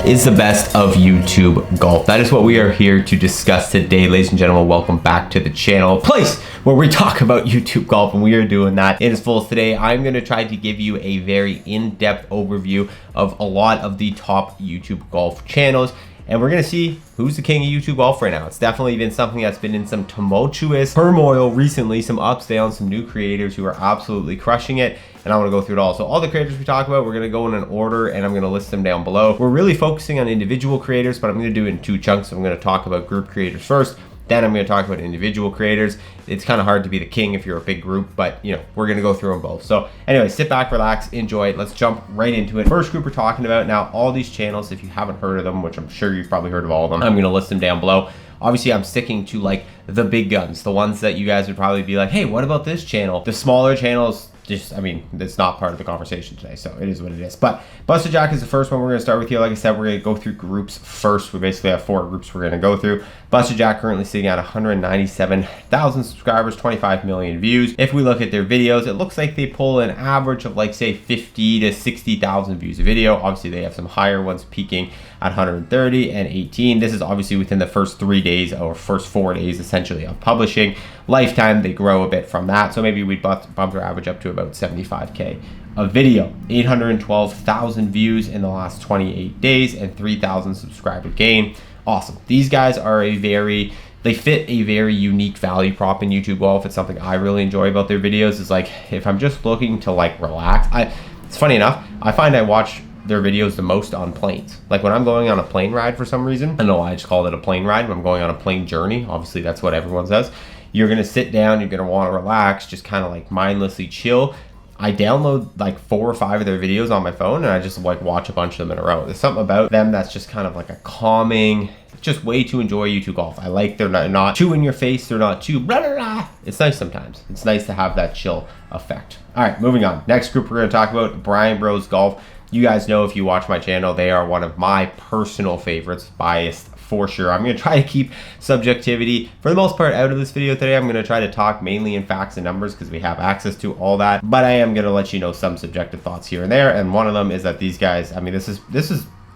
is the best of YouTube golf? That is what we are here to discuss today, ladies and gentlemen. Welcome back to the channel, a place where we talk about YouTube golf, and we are doing that in its full. Today I'm going to try to give you a very in-depth overview of a lot of the top YouTube golf channels, and we're going to see who's the king of YouTube golf right now. It's definitely been something that's been in some tumultuous turmoil recently, some ups, downs, some new creators who are absolutely crushing it, and I want to go through it all. So all the creators we talk about, we're going to go in an order, and I'm going to list them down below. We're really focusing on individual creators, but I'm going to do it in two chunks. So I'm going to talk about group creators first, then I'm going to talk about individual creators. It's kind of hard to be the king if you're a big group, but you know, we're going to go through them both. So anyway, sit back, relax, enjoy it. Let's jump right into it. First group we're talking about now, all these channels, if you haven't heard of them, which I'm sure you've probably heard of all of them, I'm going to list them down below. Obviously, I'm sticking to like the big guns, the ones that you guys would probably be like, hey, what about this channel? The smaller channels, just, I mean, it's not part of the conversation today, so it is what it is. But Busted Jack is the first one we're going to start with here. Like I said, we're going to go through groups first. We basically have 4 groups we're going to go through. Busted Jack currently sitting at 197,000 subscribers, 25 million views. If we look at their videos, it looks like they pull an average of like, say, 50 to 60,000 views a video. Obviously, they have some higher ones peaking at 130 and 18. This is obviously within the first 3 days or first 4 days, essentially, of publishing. Lifetime, they grow a bit from that. So maybe we bump their average up to about 75K a video. 812,000 views in the last 28 days and 3,000 subscriber gain. Awesome. These guys are they fit a very unique value prop in YouTube golf. It's something I really enjoy about their videos. Is like, if I'm just looking to like relax, it's funny enough, I find I watch their videos the most on planes. Like when I'm going on a plane ride for some reason, I don't know why I just called it a plane ride. When I'm going on a plane journey, obviously that's what everyone says. You're gonna sit down, you're gonna wanna relax, just kind of like mindlessly chill. I download like 4 or 5 of their videos on my phone, and I just like watch a bunch of them in a row. There's something about them that's just kind of like a calming, just way to enjoy YouTube golf. I like they're not too in your face, they're not too blah, blah, blah. It's nice sometimes. It's nice to have that chill effect. All right, moving on. Next group we're gonna talk about, Brian Bros Golf. You guys know, if you watch my channel, they are one of my personal favorites, biased for sure. I'm going to try to keep subjectivity for the most part out of this video today. I'm going to try to talk mainly in facts and numbers because we have access to all that, but I am going to let you know some subjective thoughts here and there. And one of them is that these guys, I mean, this is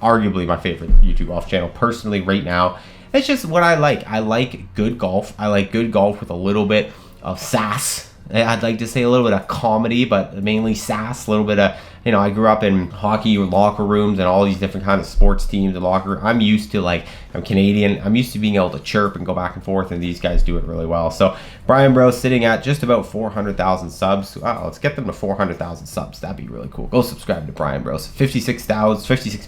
arguably my favorite YouTube golf channel personally right now. It's just what I like. I like good golf. I like good golf with a little bit of sass. I'd like to say a little bit of comedy, but mainly sass, a little bit of, you know, I grew up in hockey locker rooms and all these different kinds of sports teams and locker rooms. I'm used to, like, I'm Canadian. I'm used to being able to chirp and go back and forth, and these guys do it really well. So Brian Bros sitting at just about 400,000 subs. Wow, let's get them to 400,000 subs. That'd be really cool. Go subscribe to Brian Bros. 56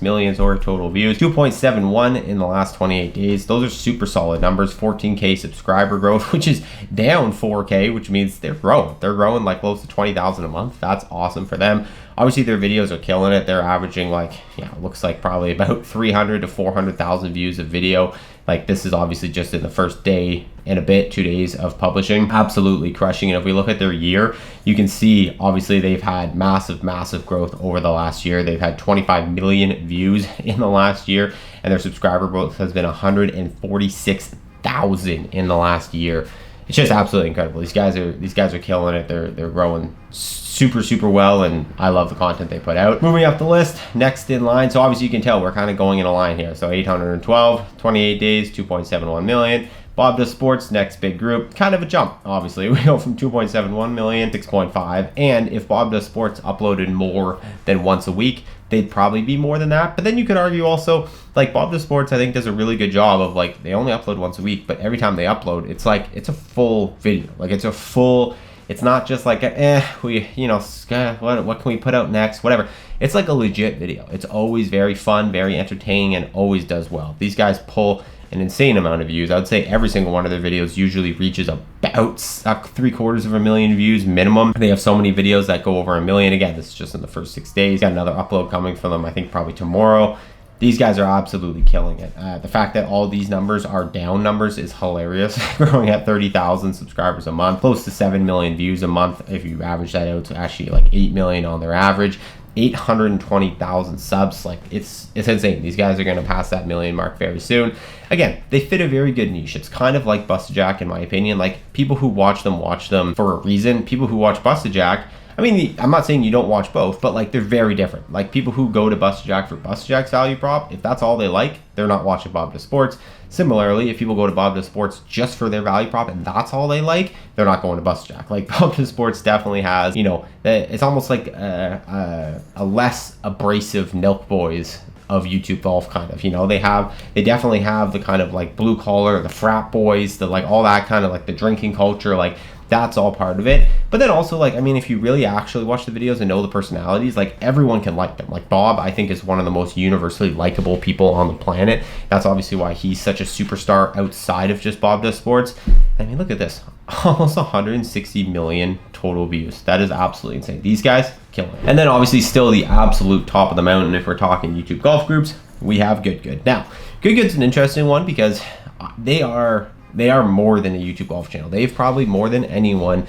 million total views, 2.71 in the last 28 days. Those are super solid numbers. 14K subscriber growth, which is down 4K, which means they're growing. They're growing like close to 20,000 a month. That's awesome for them. Obviously, their videos are killing it. They're averaging like, yeah, it looks like probably about 300 to 400,000 views of video. Like, this is obviously just in the first day and a bit, 2 days of publishing. Absolutely crushing it. If we look at their year, you can see obviously they've had massive growth over the last year. They've had 25 million views in the last year, and their subscriber growth has been 146,000 in the last year. It's just absolutely incredible. These guys are killing it. They're growing super well, and I love the content they put out. Moving up the list, next in line, so obviously you can tell we're kind of going in a line here. So 812, 28 days, 2.71 million. Bob Does Sports, next big group, kind of a jump, obviously. We go from 2.71 million, 6.5, and if Bob Does Sports uploaded more than once a week, they'd probably be more than that. But then you could argue also, like, Bob Does Sports, I think, does a really good job of, like, they only upload once a week, but every time they upload, it's like, it's a full video. Like, it's a full, it's not just like, what can we put out next, whatever. It's like a legit video. It's always very fun, very entertaining, and always does well. These guys pull an insane amount of views. I would say every single one of their videos usually reaches about 750,000 views minimum. They have so many videos that go over 1 million. Again, this is just in the first 6 days. Got another upload coming from them, I think probably tomorrow. These guys are absolutely killing it. The fact that all these numbers are down numbers is hilarious. Growing at 30,000 subscribers a month, close to 7 million views a month. If you average that out to actually like 8 million on their average. 820,000 subs. Like, it's insane. These guys are going to pass that million mark very soon. Again, they fit a very good niche. It's kind of like Busted Jack, in my opinion. Like, people who watch them for a reason. People who watch Busted Jack I mean, I'm not saying you don't watch both, but like they're very different. Like people who go to Busted Jack for Busted Jack's value prop, if that's all they like, they're not watching Bob Does Sports. Similarly, if people go to Bob Does Sports just for their value prop and that's all they like, they're not going to Busted Jack. Like Bob Does Sports definitely has, you know, it's almost like a less abrasive Nelk Boys of YouTube golf, kind of, you know. They definitely have the kind of like blue collar, the frat boys, the like all that kind of like the drinking culture, like that's all part of it. But then also, like, I mean, if you really actually watch the videos and know the personalities, like everyone can like them. Like Bob, I think, is one of the most universally likable people on the planet. That's obviously why he's such a superstar outside of just Bob Does Sports. I mean, look at this, almost 160 million total views. That is absolutely insane. These guys killing it. And then obviously still the absolute top of the mountain, if we're talking YouTube golf groups, we have Good. Now, Good's an interesting one because they are more than a YouTube golf channel. They've probably more than anyone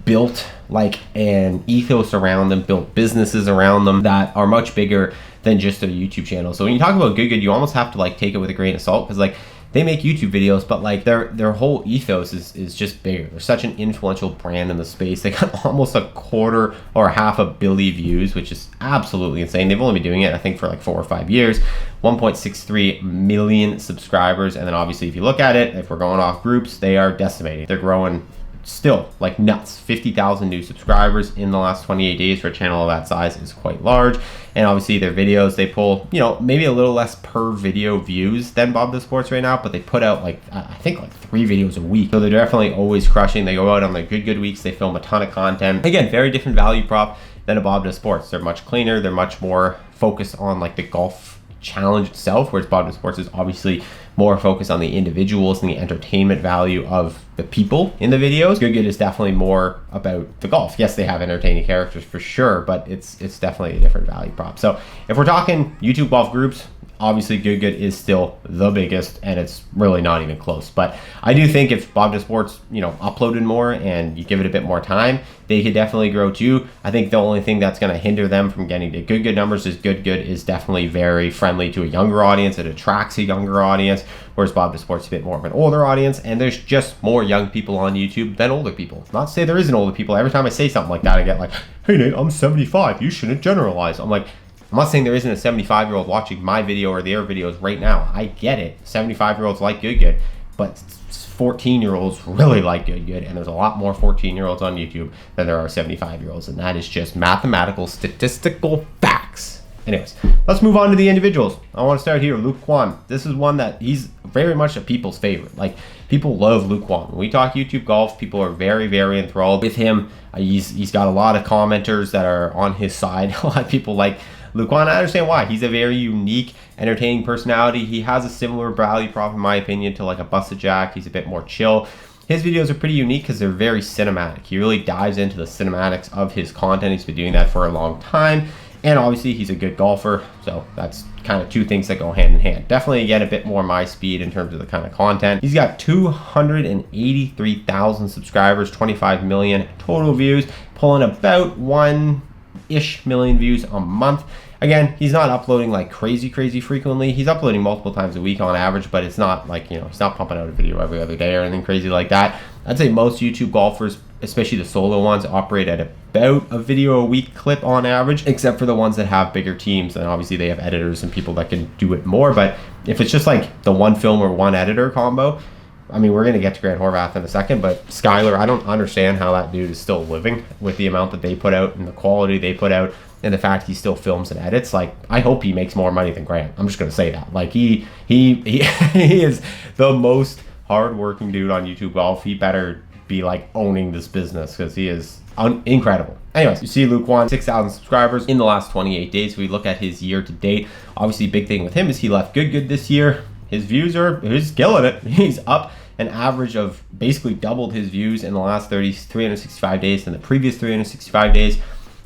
built like an ethos around them, built businesses around them that are much bigger than just a YouTube channel. So when you talk about Good, you almost have to like take it with a grain of salt, because like they make YouTube videos, but like their whole ethos is just bigger. They're such an influential brand in the space. They got almost 250 or half a billion views, which is absolutely insane. They've only been doing it, I think, for like 4 or 5 years. 1.63 million subscribers. And then obviously if you look at it, if we're going off groups, they are decimating. They're growing still like nuts. 50,000 new subscribers in the last 28 days for a channel of that size is quite large. And obviously their videos, they pull, you know, maybe a little less per video views than Bob Does Sports right now, but they put out like, I think like 3 videos a week. So they're definitely always crushing. They go out on their good weeks. They film a ton of content. Again, very different value prop than a Bob Does Sports. They're much cleaner. They're much more focused on like the golf challenge itself, whereas Bob Does Sports is obviously more focused on the individuals and the entertainment value of the people in the videos. Good is definitely more about the golf. Yes, they have entertaining characters for sure, but it's definitely a different value prop. So if we're talking YouTube golf groups, obviously Good is still the biggest, and it's really not even close. But I do think if Bob Does Sports, you know, uploaded more and you give it a bit more time, they could definitely grow too. I think the only thing that's going to hinder them from getting to good numbers is Good is definitely very friendly to a younger audience. It attracts a younger audience, whereas Bob Does Sports is a bit more of an older audience, and there's just more young people on YouTube than older people. Not to say there isn't older people. Every time I say something like that, I get like, hey Nate, I'm 75. You shouldn't generalize. I'm like, I'm not saying there isn't a 75-year-old watching my video or their videos right now. I get it. 75-year-olds like Good, but 14-year-olds really like Good, and there's a lot more 14-year-olds on YouTube than there are 75-year-olds, and that is just mathematical, statistical facts. Anyways, let's move on to the individuals. I want to start here, Luke Quan. This is one that he's very much a people's favorite. Like, people love Luke Quan. When we talk YouTube golf, people are very, very enthralled with him. He's got a lot of commenters that are on his side. A lot of people like Luke Quan. I understand why. He's a very unique, entertaining personality. He has a similar value prop, in my opinion, to like a Busted Jack. He's a bit more chill. His videos are pretty unique because they're very cinematic. He really dives into the cinematics of his content. He's been doing that for a long time. And obviously he's a good golfer. So that's kind of two things that go hand in hand. Definitely, again, a bit more my speed in terms of the kind of content. He's got 283,000 subscribers, 25 million total views, pulling about 1-ish million views a month. Again, he's not uploading like crazy frequently. He's uploading multiple times a week on average, but it's not like, you know, he's not pumping out a video every other day or anything crazy like that. I'd say most YouTube golfers, especially the solo ones, operate at about a video a week clip on average, except for the ones that have bigger teams. And obviously they have editors and people that can do it more. But if it's just like the one film or one editor combo, I mean, we're going to get to Grant Horath in a second, but Skylar, I don't understand how that dude is still living with the amount that they put out and the quality they put out and the fact he still films and edits. Like, I hope he makes more money than Grant. I'm just going to say that. Like, he is the most hardworking dude on YouTube golf. He better be like owning this business because he is incredible. Anyways, you see Luke Quan, 6,000 subscribers in the last 28 days. We look at his year to date. Obviously, big thing with him is he left Good this year. His views he's killing it. He's up an average of basically doubled his views in the last 365 days than the previous 365 days.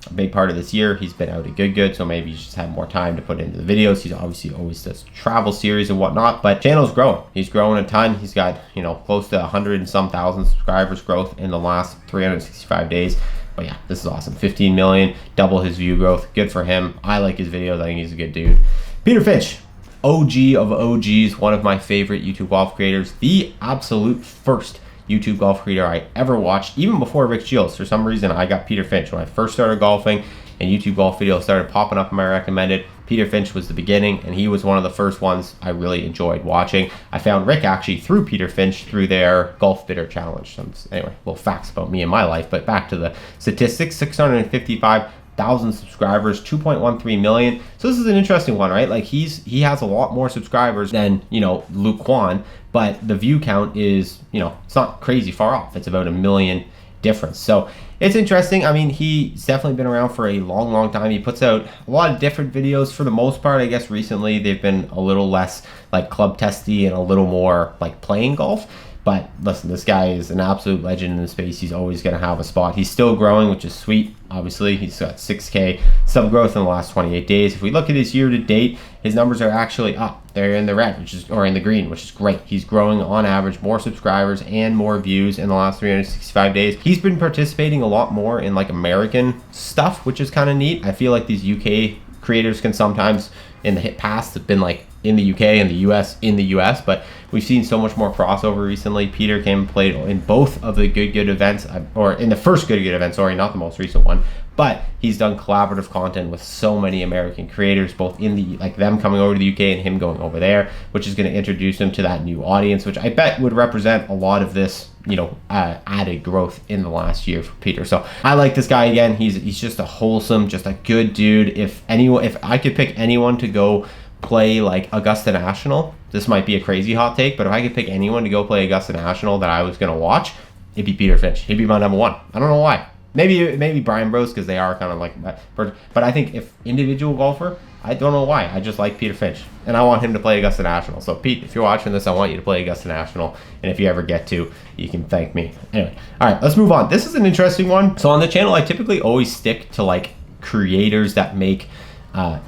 A big part of this year, he's been out at Good, so maybe he's just had more time to put into the videos. He's obviously always does travel series and whatnot, but channel's growing. He's growing a ton. He's got, you know, close to 100 and some thousand subscribers growth in the last 365 days. But yeah, this is awesome. 15 million, double his view growth. Good for him. I like his videos. I think he's a good dude. Peter Finch, OG of OGs, one of my favorite YouTube golf creators, the absolute first YouTube golf creator I ever watched, even before Rick Shields. For some reason, I got Peter Finch when I first started golfing, and YouTube golf videos started popping up in my recommended. Peter Finch was the beginning, and he was one of the first ones I really enjoyed watching. I found Rick actually through Peter Finch through their Golf Bitter Challenge. Anyway, little facts about me and my life, but back to the statistics. 655,000 subscribers, 2.13 million. So this is an interesting one, right? Like he has a lot more subscribers than, you know, Luke Quan, but the view count is, you know, it's not crazy far off. It's about 1 million difference. So it's interesting. I mean, he's definitely been around for a long time. He puts out a lot of different videos for the most part. I guess recently they've been a little less like club testy and a little more like playing golf. But listen, this guy is an absolute legend in the space. He's always going to have a spot. He's still growing, which is sweet. Obviously, he's got 6K sub growth in the last 28 days. If we look at his year to date, his numbers are actually up. They're in the red, or in the green, which is great. He's growing on average more subscribers and more views in the last 365 days. He's been participating a lot more in like American stuff, which is kind of neat. I feel like these UK creators can sometimes in the past have been like in the UK and the US in the US, but we've seen so much more crossover recently. Peter came and played in both of the good events, or in the first good event, sorry, not the most recent one, but he's done collaborative content with so many American creators, both in the, like them coming over to the UK and him going over there, which is going to introduce him to that new audience, which I bet would represent a lot of this, you know, added growth in the last year for Peter. So I like this guy again. He's just a wholesome, just a good dude. If I could pick anyone to go play like Augusta National, this might be a crazy hot take, but if I could pick anyone to go play Augusta National that I was going to watch, it'd be Peter Finch. He'd be my number one. I don't know why. Maybe Brian Bros, because they are kind of like that. But I think if individual golfer, I don't know why. I just like Peter Finch, and I want him to play Augusta National. So Pete, if you're watching this, I want you to play Augusta National, and if you ever get to, you can thank me. Anyway, all right, let's move on. This is an interesting one. So on the channel, I typically always stick to like creators that make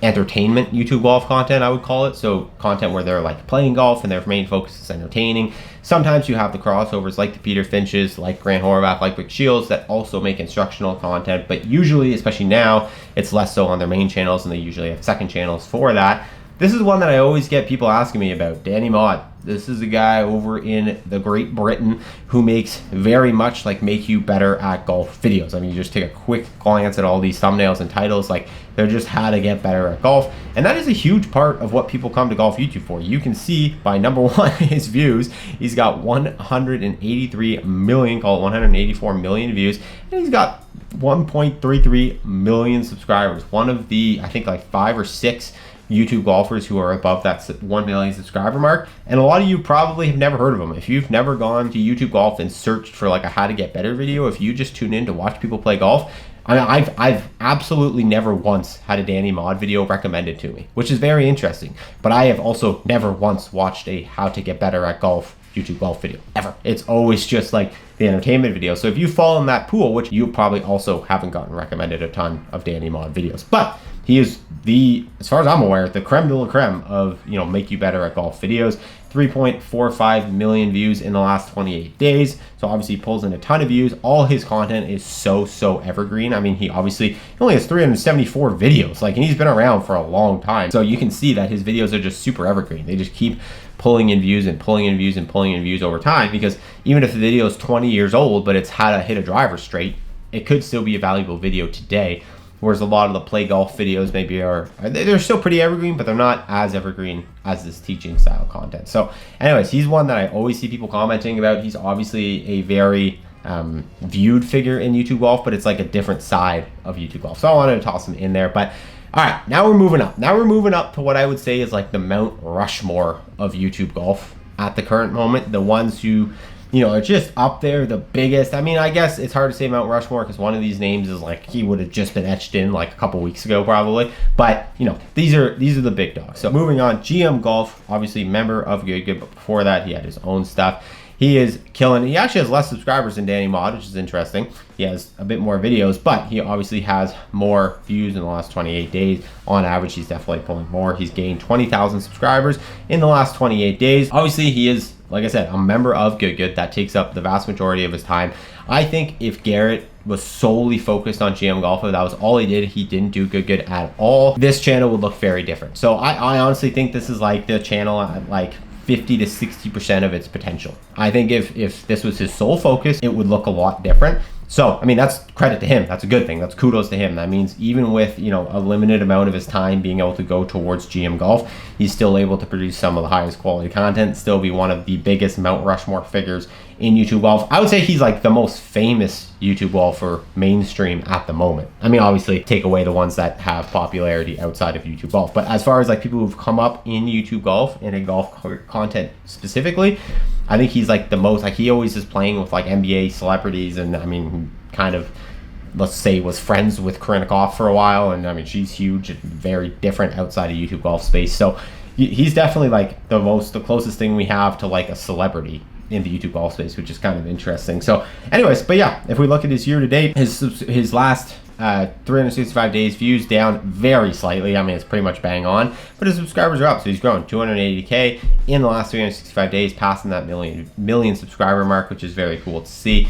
entertainment YouTube golf content, I would call it. So content where they're like playing golf and their main focus is entertaining. Sometimes you have the crossovers like the Peter Finches, like Grant Horath, like Rick Shields that also make instructional content, but usually, especially now, it's less so on their main channels, and they usually have second channels for that. This is one that I always get people asking me about, Danny Maude. This is a guy over in the Great Britain who makes very much like make you better at golf videos. I mean, you just take a quick glance at all these thumbnails and titles, like they're just how to get better at golf. And that is a huge part of what people come to Golf YouTube for. You can see by number one, his views. He's got 183 million, call it 184 million views, and he's got 1.33 million subscribers. One of the, I think like 5 or 6 YouTube golfers who are above that 1 million subscriber mark, and a lot of you probably have never heard of him. If you've never gone to YouTube Golf and searched for like a how to get better video, if you just tune in to watch people play golf, I mean, I've absolutely never once had a Danny Maude video recommended to me, which is very interesting. But I have also never once watched a how to get better at golf YouTube golf video ever. It's always just like the entertainment video. So if you fall in that pool, which you probably also haven't gotten recommended a ton of Danny Maude videos, but he is the, as far as I'm aware, the creme de la creme of, you know, make you better at golf videos. 3.45 million views in the last 28 days. So obviously he pulls in a ton of views. All his content is so evergreen. I mean, he only has 374 videos, like, and he's been around for a long time. So you can see that his videos are just super evergreen. They just keep pulling in views and pulling in views and pulling in views over time, because even if the video is 20 years old, but it's how to hit a driver straight, it could still be a valuable video today. Whereas a lot of the play golf videos maybe they're still pretty evergreen, but they're not as evergreen as this teaching style content. So anyways, he's one that I always see people commenting about. He's obviously a very viewed figure in YouTube golf, but it's like a different side of YouTube golf. So I wanted to toss him in there. But all right, now we're moving up. Now we're moving up to what I would say is like the Mount Rushmore of YouTube golf at the current moment. The ones who, you know, are just up there, the biggest. I mean, I guess it's hard to say Mount Rushmore because one of these names is like he would have just been etched in like a couple weeks ago probably. But, you know, these are the big dogs. So moving on, GM Golf, obviously member of Good, but before that he had his own stuff. He is killing. He actually has less subscribers than Danny Maude, which is interesting. He has a bit more videos, but he obviously has more views in the last 28 days. On average, he's definitely pulling more. He's gained 20,000 subscribers in the last 28 days. Obviously, he is, like I said, a member of Good. That takes up the vast majority of his time. I think if Garrett was solely focused on GM Golf, if that was all he did, he didn't do Good at all, this channel would look very different. So I honestly think this is like the channel at like 50 to 60% of its potential. I think if this was his sole focus, it would look a lot different. So, I mean, that's credit to him. That's a good thing. That's kudos to him. That means even with, you know, a limited amount of his time being able to go towards GM golf, he's still able to produce some of the highest quality content, still be one of the biggest Mount Rushmore figures in YouTube golf. I would say he's like the most famous YouTube golfer mainstream at the moment. I mean, obviously take away the ones that have popularity outside of YouTube golf. But as far as like people who've come up in YouTube golf and in golf content specifically, I think he's like the most, like he always is playing with like NBA celebrities, and I mean, kind of, let's say, was friends with Krenikoff for a while, and I mean, she's huge and very different outside of YouTube golf space. So he's definitely like the closest thing we have to like a celebrity in the YouTube golf space, which is kind of interesting. So anyways, but yeah, if we look at his year to date, his last 365 days views down very slightly. I mean, it's pretty much bang on, but his subscribers are up. So he's grown 280K in the last 365 days, passing that million subscriber mark, which is very cool to see.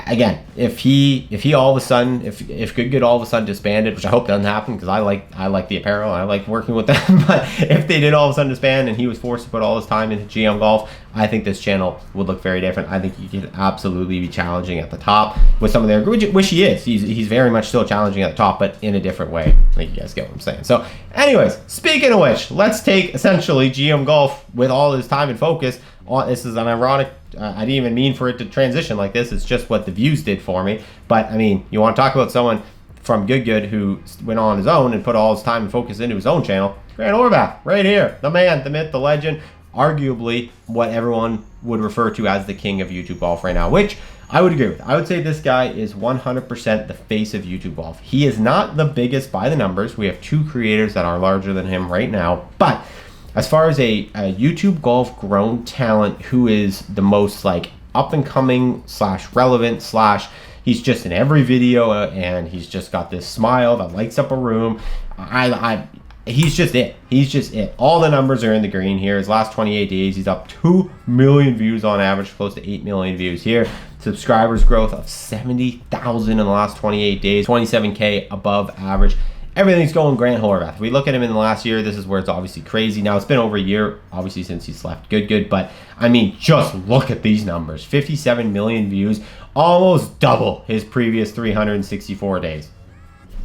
Again, if he all of a sudden, if Good all of a sudden disbanded, which I hope doesn't happen, because I like the apparel, I like working with them, but if they did all of a sudden disband and he was forced to put all his time into GM Golf, I think this channel would look very different. I think he could absolutely be challenging at the top with some of their, which he is. He's very much still challenging at the top, but in a different way. I think you guys get what I'm saying. So anyways, speaking of which, let's take essentially GM Golf with all his time and focus. This is an ironic, I didn't even mean for it to transition like this. It's just what the views did for me. But I mean, you want to talk about someone from Good who went on his own and put all his time and focus into his own channel. Grant Horath, right here. The man, the myth, the legend. Arguably what everyone would refer to as the king of YouTube golf right now, which I would agree with. I would say this guy is 100% the face of YouTube golf. He is not the biggest by the numbers. We have two creators that are larger than him right now. But as far as a YouTube golf grown talent who is the most like up and coming / relevant / he's just in every video and he's just got this smile that lights up a room. He's just it. He's just it. All the numbers are in the green here. His last 28 days, he's up 2 million views on average, close to 8 million views here. Subscribers growth of 70,000 in the last 28 days, 27K above average. Everything's going Grant Horath. If we look at him in the last year, this is where it's obviously crazy. Now, it's been over a year, obviously, since he's left Good, but I mean, just look at these numbers. 57 million views, almost double his previous 364 days.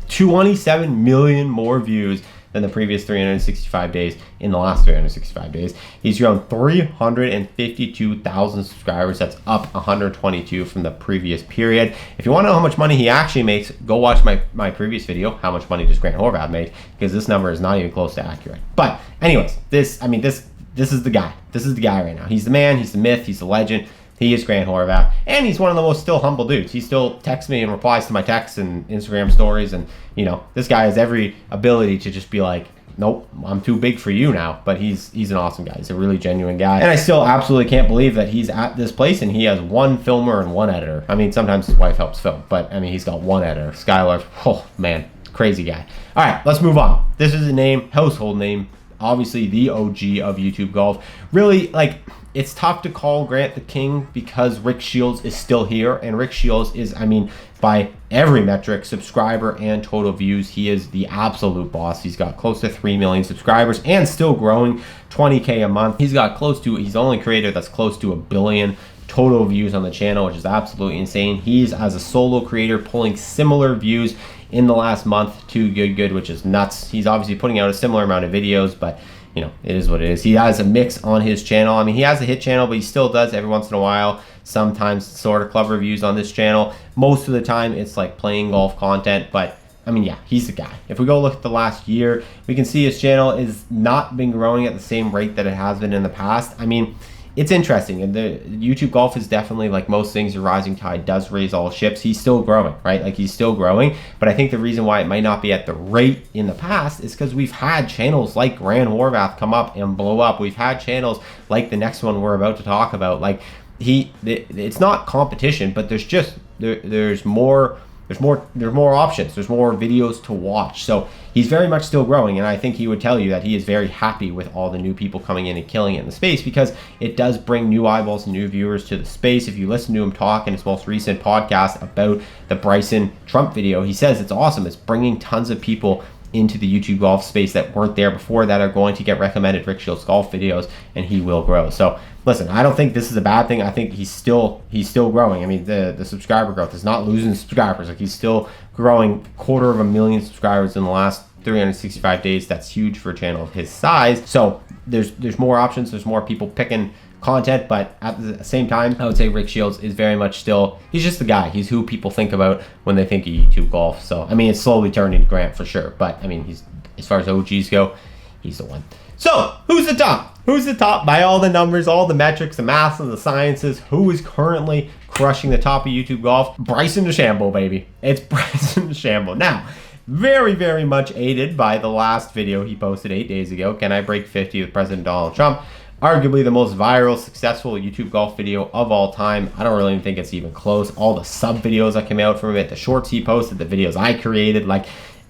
27 million more views than the previous 365 days in the last 365 days. He's grown 352,000 subscribers. That's up 122 from the previous period. If you want to know how much money he actually makes, go watch my previous video, how much money does Grant Horath make, because this number is not even close to accurate. But anyways, this is the guy. This is the guy right now. He's the man, he's the myth, he's the legend. He is Grant Horath, and he's one of the most still humble dudes. He still texts me and replies to my texts and Instagram stories, and you know, this guy has every ability to just be like, nope, I'm too big for you now. But he's an awesome guy. He's a really genuine guy, and I still absolutely can't believe that he's at this place and he has one filmer and one editor. I mean, sometimes his wife helps film, but I mean, he's got one editor. Skylar, oh man, crazy guy. All right, let's move on. This is a name, household name, obviously the OG of YouTube golf. Really, like, it's tough to call Grant the king because Rick Shields is still here, and Rick Shields is, I mean, by every metric, subscriber and total views, he is the absolute boss. He's got close to 3 million subscribers and still growing, 20K a month. He's the only creator that's close to 1 billion total views on the channel, which is absolutely insane. He's, as a solo creator, pulling similar views in the last month to Good, which is nuts. He's obviously putting out a similar amount of videos, but you know, it is what it is. He has a mix on his channel. I mean, he has a hit channel, but he still does every once in a while, sometimes sort of club reviews on this channel. Most of the time, it's like playing golf content, but I mean, yeah, he's the guy. If we go look at the last year, we can see his channel has not been growing at the same rate that it has been in the past. I mean, it's interesting, and the YouTube golf is definitely, like most things, a rising tide does raise all ships. He's still growing, right? Like, he's still growing, but I think the reason why it might not be at the rate in the past is because we've had channels like Grant Horath come up and blow up. We've had channels like the next one we're about to talk about. Like, it's not competition, but there's just there's more options, there's more videos to watch. So he's very much still growing, and I think he would tell you that he is very happy with all the new people coming in and killing it in the space, because it does bring new eyeballs and new viewers to the space. If you listen to him talk in his most recent podcast about the Bryson Trump video, he says it's awesome. It's bringing tons of people into the YouTube golf space that weren't there before that are going to get recommended Rick Shields golf videos, and he will grow. So listen, I don't think this is a bad thing. I think he's still growing. I mean, the subscriber growth is not losing subscribers. Like, he's still growing 250,000 subscribers in the last 365 days. That's huge for a channel of his size. So there's more options. There's more people picking content, but at the same time, I would say Rick Shields is very much still, he's just the guy. He's who people think about when they think of YouTube golf. So I mean, it's slowly turning to Grant for sure, but I mean, he's, as far as OGs go, he's the one. So who's the top? Who's the top by all the numbers, all the metrics, the maths, and the sciences? Who is currently crushing the top of YouTube golf? Bryson DeChambeau, baby. It's Bryson DeChambeau. Now, very, very much aided by the last video he posted 8 days ago, Can I Break 50 with President Donald Trump? Arguably the most viral, successful YouTube golf video of all time. I don't really think it's even close. All the sub videos that came out from it, the shorts he posted, the videos I created, like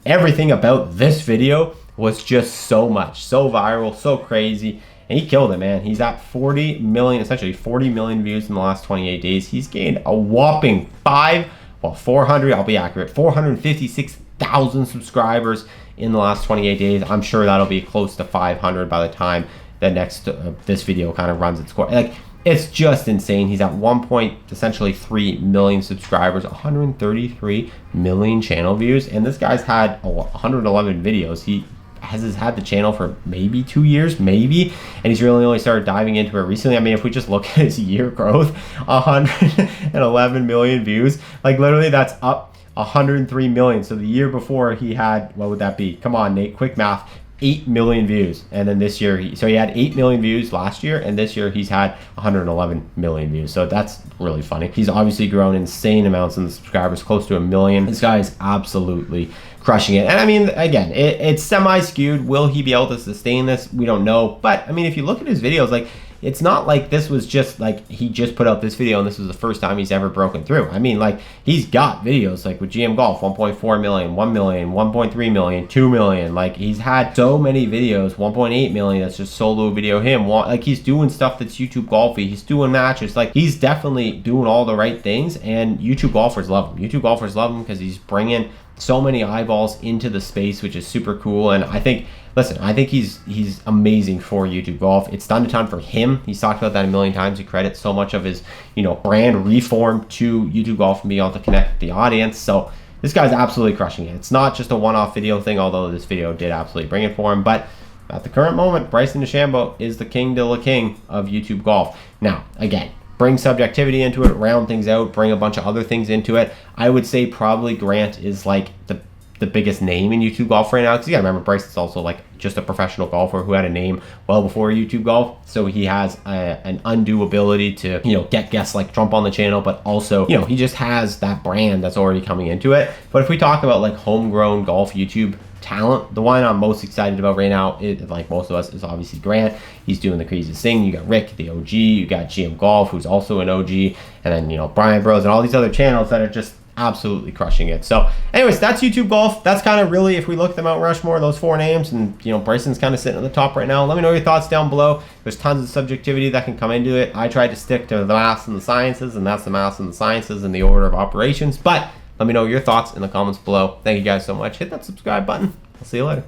everything about this video was just so much, so viral, so crazy. And he killed it, man. He's at 40 million, essentially 40 million views in the last 28 days. He's gained a whopping 456,000 subscribers in the last 28 days. I'm sure that'll be close to 500 by the time the next this video kind of runs its course. Like, it's just insane. He's at essentially 3 million subscribers, 133 million channel views, and this guy's had 111 videos. He has had the channel for maybe 2 years, maybe, and he's really only started diving into it recently. I mean, if we just look at his year growth, 111 million views, like literally that's up 103 million. So the year before he had, what would that be? Come on, Nate, quick math. 8 million views, and then this year he had 8 million views last year, and this year he's had 111 million views. So that's really funny. He's obviously grown insane amounts in the subscribers, close to 1 million. This guy is absolutely crushing it. And I mean, again, it's semi-skewed. Will he be able to sustain this? We don't know. But I mean, if you look at his videos, like, it's not like this was just like he just put out this video and this was the first time he's ever broken through. I mean, like, he's got videos like with GM Golf, 1.4 million, 1 million, 1.3 million, 2 million. Like, he's had so many videos, 1.8 million, that's just solo video him. Like, he's doing stuff that's YouTube golfy. He's doing matches. Like, he's definitely doing all the right things, and YouTube golfers love him. YouTube golfers love him because he's bringing so many eyeballs into the space, which is super cool. And I think, listen, I think he's amazing for YouTube golf. It's done a ton for him. He's talked about that a million times. He credits so much of his, brand reform to YouTube golf and being able to connect the audience. So this guy's absolutely crushing it. It's not just a one-off video thing, although this video did absolutely bring it for him. But at the current moment, Bryson DeChambeau is the king de la king of YouTube golf. Now, again, bring subjectivity into it, round things out, bring a bunch of other things into it. I would say probably Grant is like the biggest name in YouTube golf right now, because you gotta remember Bryson's also like just a professional golfer who had a name well before YouTube golf, so he has an undue ability to get guests like Trump on the channel, but also he just has that brand that's already coming into it. But if we talk about like homegrown golf YouTube talent, the one I'm most excited about right now, like most of us, is obviously Grant. He's doing the craziest thing. You got Rick, the OG, you got GM Golf, who's also an OG, and then Brian Bros and all these other channels that are just absolutely crushing it. So anyways, that's YouTube golf. That's kind of really, if we look at the Mount Rushmore, those 4 names, and Bryson's kind of sitting at the top right now. Let me know your thoughts down below. There's tons of subjectivity that can come into it. I tried to stick to the maths and the sciences, and that's the maths and the sciences in the order of operations. But let me know your thoughts in the comments below. Thank you guys so much. Hit that subscribe button. I'll see you later.